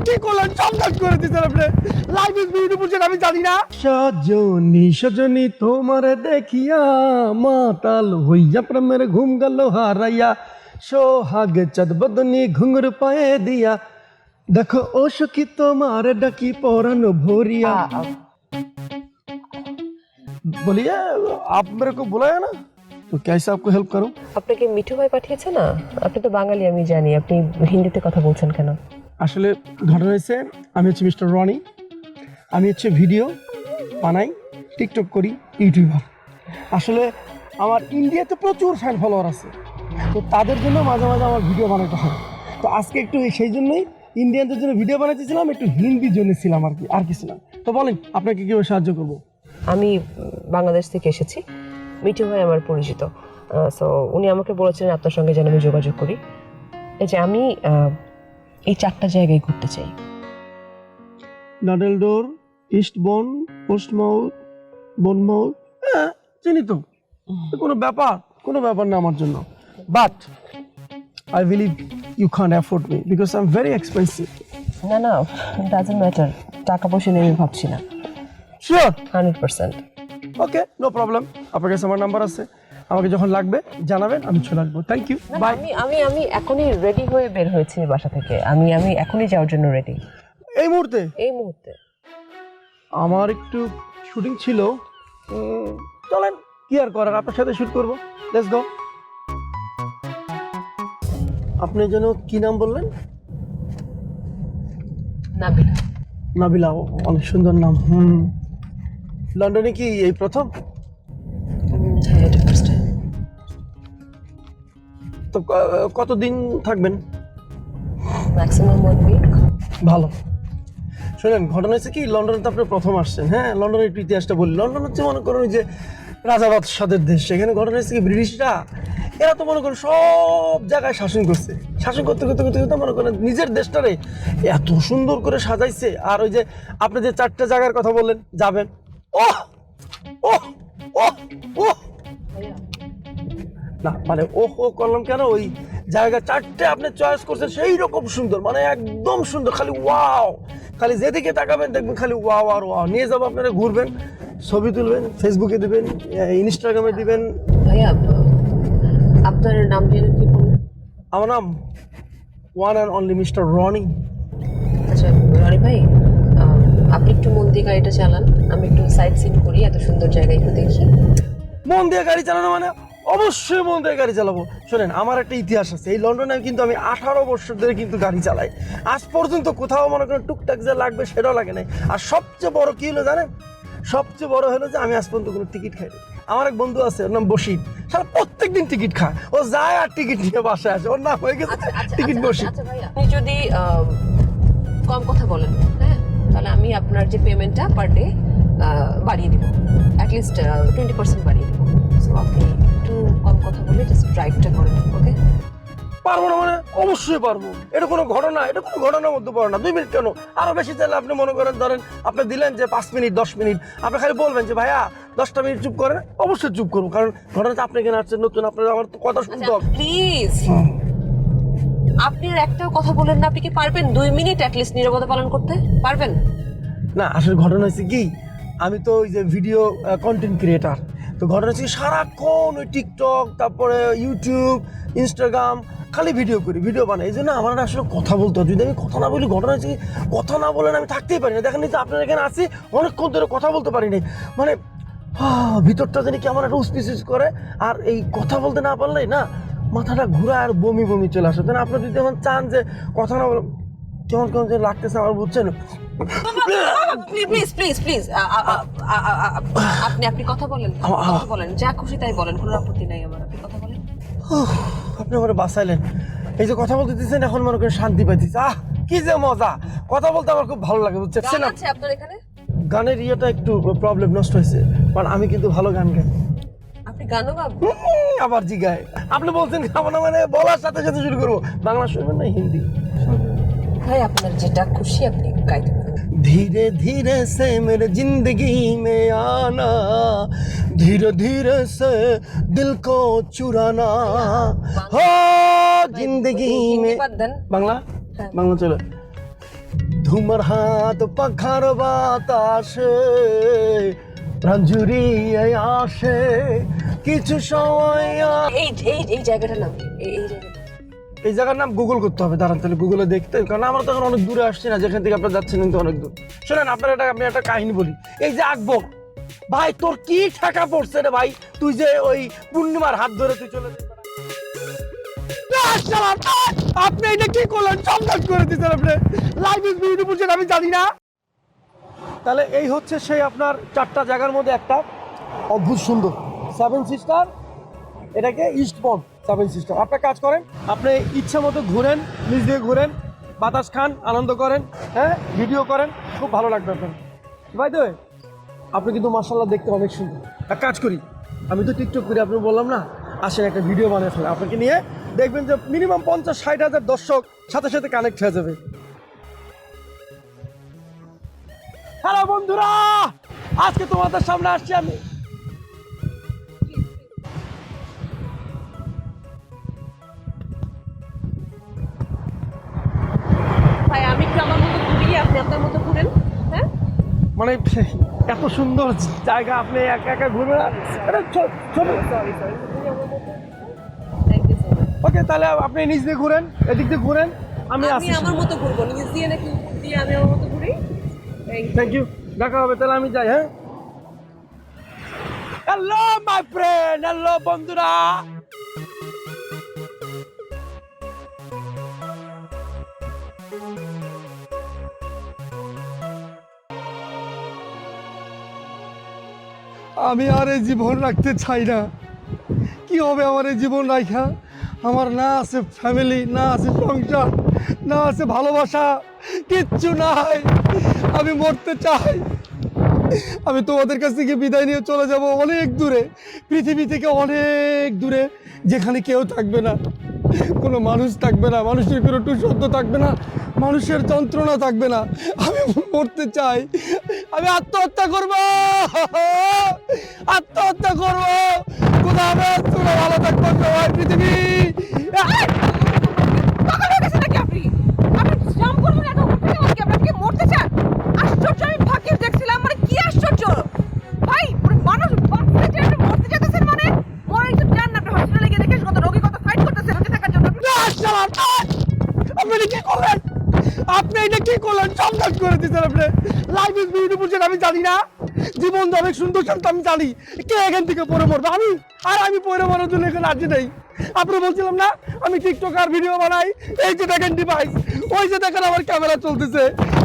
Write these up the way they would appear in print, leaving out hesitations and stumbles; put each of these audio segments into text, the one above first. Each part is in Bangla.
কি করলেন? সব কাজ করে দিচ্ছেন আপনি। লাইফ ইজ বিউটিফুল যেটা আমি জানি না। সজনী সজনী তোমার দেখিয়া মাতাল হইয়া প্রেমের ঘুম গেল হারাইয়া সোহাগ চাঁদ বদনি ঘুঙুর পায়ে দিয়া देखो ओ सखी तुम्हारे डकी पौरन भोरिया बोलिए आप मेरे को बुलाया ना तो कैसे आपको हेल्प करूं আপনাকে মিঠু ভাই পাঠিয়েছে না আপনি তো বাঙালি আমি জানি আপনি হিন্দিতে কথা বলছেন কেন আসলে ঘটনা হয়েছে আমি হচ্ছে মিস্টার রনি আমি হচ্ছে ভিডিও বানাই টিকটক করি ইউটিউবার আসলে আমার ইন্ডিয়াতে প্রচুর ফ্যান ফলোয়ার আছে তো তাদের জন্য মাঝে মাঝে আমার ভিডিও বানাতে হয় তো আজকে একটু সেই জন্যই ইন্ডিয়ানদের জন্য ভিডিও বানাইতেছিলাম একটু হিন্দির জন্য ছিলাম আর কিছু না তো বলেন আপনাকে কীভাবে সাহায্য করবো আমি বাংলাদেশ থেকে এসেছি মিঠু ভাই আমার পরিচিত সো উনি আমাকে বলেছিলেন আপনার সঙ্গে যেন আমি যোগাযোগ করি এই যে আমি এই 4টা জায়গায় ঘুরতে চাই নাডেলডোর ইস্টবন পোস্টমাউথ বনমাউথ হ্যাঁ চিনি তো কোনো ব্যাপার না আমার জন্য but I believe you can't afford me because I'm very expensive. না ডাজন্ট ম্যাটার টাকা পয়সা নিয়ে আমি ভাবছি না Sure. 100% Okay, no problem. আপনার কাছে আমার নাম্বার আছে আমাকে যখন লাগবে জানাবেন আমি চলে আসবো থ্যাংক ইউ বাই আমি এখনই রেডি হয়ে বের হয়েছি বাসা থেকে আমি এখনই যাওয়ার জন্য রেডি এই মুহূর্তে আমার একটু শুটিং ছিল চলেন কি আর করার আপনার সাথে শুট করবো লেটস গো আপনি যেন কি নাম বললেন নাবিলা অনেক সুন্দর নাম লন্ডনে কি এই প্রথম তো কতদিন থাকবেন ম্যাক্সিমাম 1 উইক ভালো শুনেন ঘটনা হচ্ছে কি লন্ডনে তো আপনি প্রথম আসছেন হ্যাঁ লন্ডনের একটু ইতিহাসটা বলি লন্ডন হচ্ছে মনে করুন যে রাজাবাদ সাদের দেশ সেখানে ঘটনা হচ্ছে কি ব্রিটিশরা এরা তো মনে করেন সব জায়গায় শাসন করতে করতে মনে করেন নিজের দেশটারে এত সুন্দর করে সাজাইছে আর ওই যে আপনি যে 4টা জায়গার কথা বললেন যাবেন ওহ ওহ ওহ ওহ না মানে ওহ ও করলাম কেন ওই জায়গা 4টে আপনি চয়েস করছেন সেই রকম সুন্দর মানে একদম সুন্দর খালি ওয়াও খালি যেদিকে তাকাবেন দেখবেন খালি ওয়াও আর ওয়াও নিয়ে যাবো আপনারা ঘুরবেন ছবি তুলবেন ফেসবুকে দিবেন ইনস্টাগ্রামে দিবেন ভাইয়া আপনার নাম কি বললেন আমার নাম one and only mister Roni আচ্ছা রনি ভাই আপনি একটু মন দিয়ে গাড়িটা চালান আমি একটু সাইড সিন করি এত সুন্দর জায়গা একটু দেখি মন দিয়ে গাড়ি চালানো মানে অবশ্যই মন দিয়ে গাড়ি চালাবো শোনেন আমার একটা ইতিহাস আছে এই লন্ডনে কিন্তু আমি 18 বছর ধরে কিন্তু গাড়ি চালাই আজ পর্যন্ত কোথাও মনে করেন টুকটাক যা লাগবে সেটাও লাগে নাই আর সবচেয়ে বড় কি হলো জানেন সবচেয়ে বড় হলো যে আমি আজ পর্যন্ত কোনো টিকিট খাইনি আমার এক বন্ধু আছে ওর নাম বসির সারা প্রত্যেকদিন টিকিট খায় ও যায় আর টিকিট নিয়ে বাসায় আসে ওর নাম হয়ে গেছে টিকিট বসির আপনি যদি কম কথা বলেন হ্যাঁ তাহলে আমি আপনার যে পেমেন্টটা পার ডে বাড়িয়ে দিব অ্যাটলিস্ট 20% বাড়িয়ে দিব সো আপনি একটু কম কথা বলে জাস্ট ড্রাইভটা করেন ওকে পারবো না মানে অবশ্যই পারবো এটা কোনো ঘটনার মধ্যে পড়ে না 2 মিনিট কেন আরো বেশি চাইলে আপনি মনে করেন ধরেন আপনি দিলেন যে 5 মিনিট 10 মিনিট আপনি খালি বলবেন যে ভাইয়া 10টা মিনিট চুপ করেন অবশ্যই চুপ করবো কারণ ঘটনাটা আপনি কেন আসছেন নতুন আপনার আমার তো কথা শুনতে হবে প্লিজ আপনি আর একটাও কথা বলেন না আপনি কি পারবেন 2 মিনিট অ্যাটলিস্ট নীরবতা পালন করতে পারবেন না আসলে ঘটনা হচ্ছে কি আমি তো ওই যে ভিডিও কন্টেন্ট ক্রিয়েটার তো ঘটনা হচ্ছে সারাক্ষণ ওই টিকটক তারপরে ইউটিউব ইনস্টাগ্রাম খালি ভিডিও বানাই এই জন্য আমার আসলে কথা বলতে হয় যদি আমি কথা না বলি ঘটনা হচ্ছে কথা না বলেন আমি থাকতেই পারি না দেখেন যে আপনার এখানে আছি অনেকক্ষণ ধরে কথা বলতে পারি না মানে ভিতরটা জানি কি আমার একটা উসপিস করে আর এই কথা বলতে না পারলেই না মাথাটা ঘুরায় আর বমি চলে আসে তাই আপনি যদি এখন চান যে কথা না বলে কেমন যে লাগতেছে আমার বুঝছেন প্লিজ আপনি কথা বলেন যা খুশি তাই বলেন কোনো আপত্তি নাই আমার আপনি কথা বলেন আপনি আমার বাঁচাইলেন এই যে কথা বলতে দিচ্ছেন এখন মনে করেন শান্তি পাইতেছি কি যে মজা কথা বলতে আমার খুব ভালো লাগে বুঝছেন আপনার এখানে গানের ইয়েটা একটু প্রবলেম নষ্ট হয়েছে কারণ আমি কিন্তু ভালো গান গাই আপনি গানও গান আবার জি গায় আপনি বলছেন খাবো না মানে বলার সাথে সাথে শুরু করবো বাংলা শুনবেন না হিন্দি ভাই আপনার যেটা খুশি আপনি গাইতে পারেন धीरे धीरे से मेरे जिंदगी में आना धीरे धीरे से दिल को चुराना हो जिंदगी में बांग्ला बांग्ला चलो তোমার হাত পাখার বাতাসে প্রাণ জুড়িয়ে আসে কিছু সময় এই এই এই জায়গাটার নাম কি? এই জায়গাটা এই জায়গার নাম গুগল করতে হবে, দাঁড়ান তাহলে গুগলে দেখতে, কারণ আমরা তো এখন অনেক দূরে আসছি না, যেখান থেকে আপনারা যাচ্ছেন কিন্তু অনেক দূর। শোনেন আমি একটা কাহিনী বলি। এই যে আকবর ভাই, তোর কি ঠেকা পড়ছে রে ভাই, তুই যে ওই পূর্ণিমার হাত ধরে তুই চলে আপনি এটা কি করলেন, চমকাট করে দিচ্ছেন আপনি। লাইফ ইজ বিউটিফুল যেটা আমি জানি না। তাহলে এই হচ্ছে সেই আপনার 4টা জায়গার মধ্যে একটা অদ্ভুত সুন্দর 7 সিস্টার, এটাকে ইস্ট বন্ড 7 সিস্টার। আপনার কাজ করেন, আপনি ইচ্ছা মতো ঘুরেন, নিজ দিয়ে ঘুরেন, বাতাস খান, আনন্দ করেন, হ্যাঁ, ভিডিও করেন, খুব ভালো লাগবে আপনার। ভাই তো আপনি কিন্তু মার্শাল্লাহ দেখতে অনেক সুন্দর। এক কাজ করি, আমি তো টিকটক করি, আপনি বললাম না, আসেন একটা ভিডিও বানিয়ে ফেলে আপনাকে নিয়ে, দেখবেন যে মিনিমাম 50-60 হাজার দর্শক সাথে সাথে কানেক্ট হয়ে যাবে। হ্যালো বন্ধুরা, আজকে তোমাদের সামনে আসছি আমি। ভাই আমি একটু আমার মতো ঘুরি, আপনি আপনার মতো ঘুরেন। হ্যাঁ মানে এত সুন্দর জায়গা, আপনি একা একা ঘুরবেন। Sorry sorry thank you so much. Okay, তাহলে আপনি নিজ দিয়ে ঘুরেন, এদিক দিয়ে ঘুরেন, আমি আমি আসছি। আমার মতো ঘুরবো, নিজ দিয়ে নাকি উপর দিয়ে আমি আমার মতো ঘুরি। থ্যাংক ইউ, দেখা হবে, তাহলে আমি যাই। হ্যাঁ, হ্যালো মাই ফ্রেন্ড, হ্যালো বন্ধুরা। আমি আর এই জীবন রাখতে চাই না। কি হবে আমার এই জীবন রাখা? আমার না আছে ফ্যামিলি, না আছে সংসার, না আছে ভালোবাসা, কিচ্ছু নাই। আমি মরতে চাই। আমি তোমাদের কাছ থেকে বিদায় নিয়ে চলে যাব অনেক দূরে, পৃথিবী থেকে অনেক দূরে, যেখানে কেউ থাকবে না, কোনো মানুষ থাকবে না, মানুষের কোনো টু শব্দ থাকবে না, মানুষের যন্ত্রণা থাকবে না। আমি মরতে চাই, আমি আত্মহত্যা করব, আত্মহত্যা করব। কোথাও হবে, তোমরা ভালো থাকবো সবাই, পৃথিবী। পাগল হয়ে গেছেন নাকি আপনি? আপনি জাম করবেন এত উপর থেকে আমাকে, আপনি কি মরতে চান? আশ্চর্য, আমি ভাগ্যে দেখছিলাম, মানে কি আশ্চর্য ভাই, মানুষ বাঁচতে চায়, আপনি মরতে যেতেছেন মানে? মরে একটু যান না, আপনি হসপিটালে গিয়ে দেখেন কত রোগী কত ফাইট করতেছে বেঁচে থাকার জন্য। আপনি এটা কি করলেন, আপনি এটা কি করলেন, চমকাট করে দিচ্ছেন আপনি। লাইফ ইজ বিউটিফুল যেটা আমি জানি না, জীবন তো অনেক সুন্দর সেটা আমি জানি। কে এখান থেকে পড়ে মরবে? আমি। আর আমি পড়ে মরার জন্য এখানে রাজি নেই। আপনি বলছিলাম না আমি টিকটক আর ভিডিও বানাই, এই যে দেখেন ডিভাইস, ওই যে দেখেন আমার ক্যামেরা চলতেছে,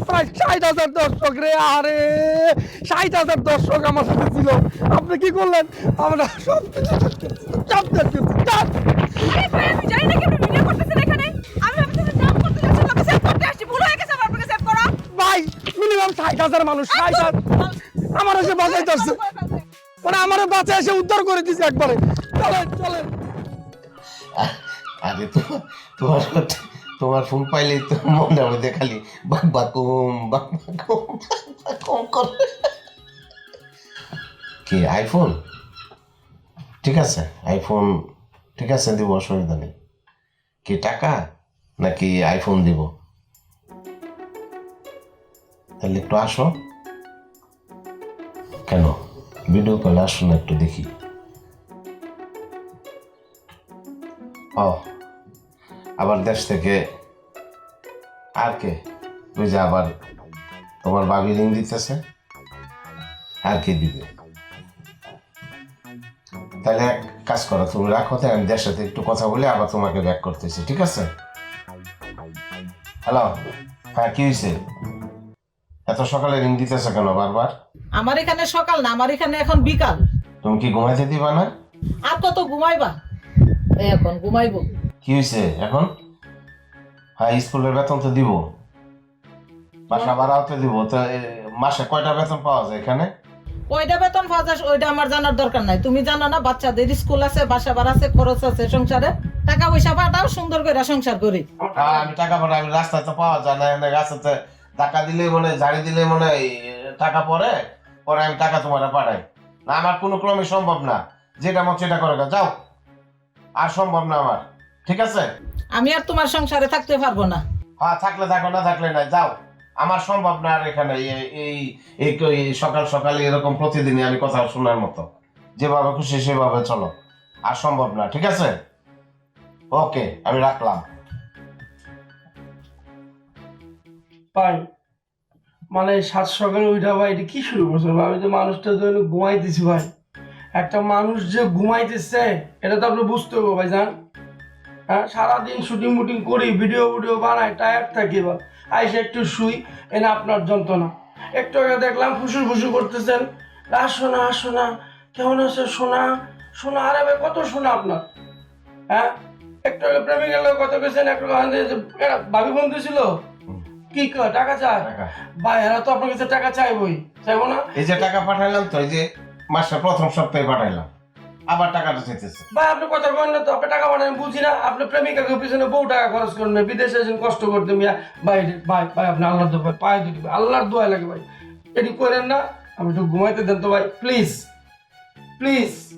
প্রায় 60,000 দর্শক রে, আরে 60,000 দর্শক আমার সাথে ছিল। আপনি কি করলেন? আমরা সব আরে ভাই, আমি জানি না কি আপনি ভিডিও করতেছেন এখানে। আমি ভাবছিলাম জাম করতে যাচ্ছেন, লোকে সেভ করতে আসছি, ভুল হয়ে গেছে আমার, আপনাকে সেভ করা। ভাই মিনিমাম 60,000 মানুষ, 60,000 আমার এসে বাঁচাইতে আসছে, মানে আমার বাঁচায় এসে উদ্ধার করে দিচ্ছে একবারে। চলেন চলেন। আরে তো তোমার তোমার ফোন পাইলেই তো মনে মধ্যে খালি বাকুম করে। কি আইফোন? ঠিক আছে, আইফোন ঠিক আছে, দিব, অসুবিধা নেই। কি টাকা নাকি আইফোন দিব? তাহলে একটু আসো। কেন ভিডিও কলে আসো না, একটু দেখি। ও আবার দেশ থেকে আর কে? ওই যে আবার তোমার বাবি রিং দিতেছে, আর কে দিবে? তাহলে এক কাজ করো, তুমি রাখো, তাই আমি দেশের সাথে একটু কথা বলে আবার তোমাকে ব্যাক করতেছি, ঠিক আছে? হ্যালো, হ্যাঁ কি হয়েছে? এত সকালে রিং দিতেছে কেন বারবার? আমার এখানে সকাল না, আমার এখানে এখন বিকাল। তুমি কি ঘুমাইতে দিবা না? আর কত ঘুমাইবা? এখন ঘুমাইবো। কি হয়েছে এখন? হ্যাঁ, স্কুলের বেতন তো দিব, বাসা ভাড়াও তো দিব, তো মাসে কয়টা বেতন পাওয়া যায় এখানে? কয়টা বেতন পাওয়া যায় ওইটা আমার জানার দরকার নাই। তুমি জানো না বাচ্চাদের স্কুল আছে, বাসা ভাড়া আছে, খরচ আছে সংসারে। টাকা পয়সা পাঠাও, সুন্দর করে সংসার করি। হ্যাঁ, আমি টাকা পাঠাই, আমি রাস্তায় তো পাওয়া যায় না, রাস্তাতে টাকা দিলে মনে ঝাড়ি দিলে মনে টাকা পরে পরে আমি টাকা তোমার পাঠাই না, আমার কোনো ক্রমে সম্ভব না। যেটা মত সেটা করে যাও, আর সম্ভব না আমার, ঠিক আছে? আমি আর তোমার সংসারে থাকতে পারবো না। হ্যাঁ, থাকলে থাকো, না থাকলে নাই, যাও। আমার সম্ভব না আর এখানে এই সকাল সকালে এরকম প্রতিদিনই আমি কথা শোনার মতো। যেভাবে খুশি সেভাবে চলো, আর সম্ভব না, ঠিক আছে? ওকে, আমি রাখলাম। ভাই মানে সাত সকালে উঠা ভাই এটা কি শুরু করছো ভাই? আমি তো মানুষটা তো ঘুমাইতেছি ভাই। একটা মানুষ যে ঘুমাইতেছে এটা তো আপনি বুঝতে হবে ভাই জান। হ্যাঁ, সারাদিন শুটিং মুটিং করি, ভিডিও বানাই, টায়ার্ড থাকি বা আইসে একটু শুই, এনে আপনার যন্ত্রণা। একটু আগে দেখলাম ফুসু করতেছেন, আসো না কেমন আছে সোনা? সোনা আরে ভাই কত সোনা আপনার? হ্যাঁ, একটু আগে প্রেমিকের লোক কথা কেছেন, একটু ভাবি বন্ধু ছিল কি টাকা চায় ভাই? এরা তো আপনার কাছে টাকা চাইবই, চাইবো না? এই যে টাকা পাঠাইলাম তো, এই যে মাসের প্রথম সপ্তাহে পাঠাইলাম, আবার টাকাটা চাইতেছে। ভাই আপনি কথা বলেন না তো, আপনি টাকা পাঠান বুঝি না? আপনি প্রেমিকাকে পিছনে বহু টাকা খরচ করেন, বিদেশে এসে কষ্ট করতে মিয়া। ভাই ভাই ভাই আপনি আল্লাহর দোয়া পায়ে দিতে, আল্লাহর দোয়া লাগে ভাই, এটি করেন না। আমি একটু ঘুমাইতে দেন তো ভাই, প্লিজ প্লিজ।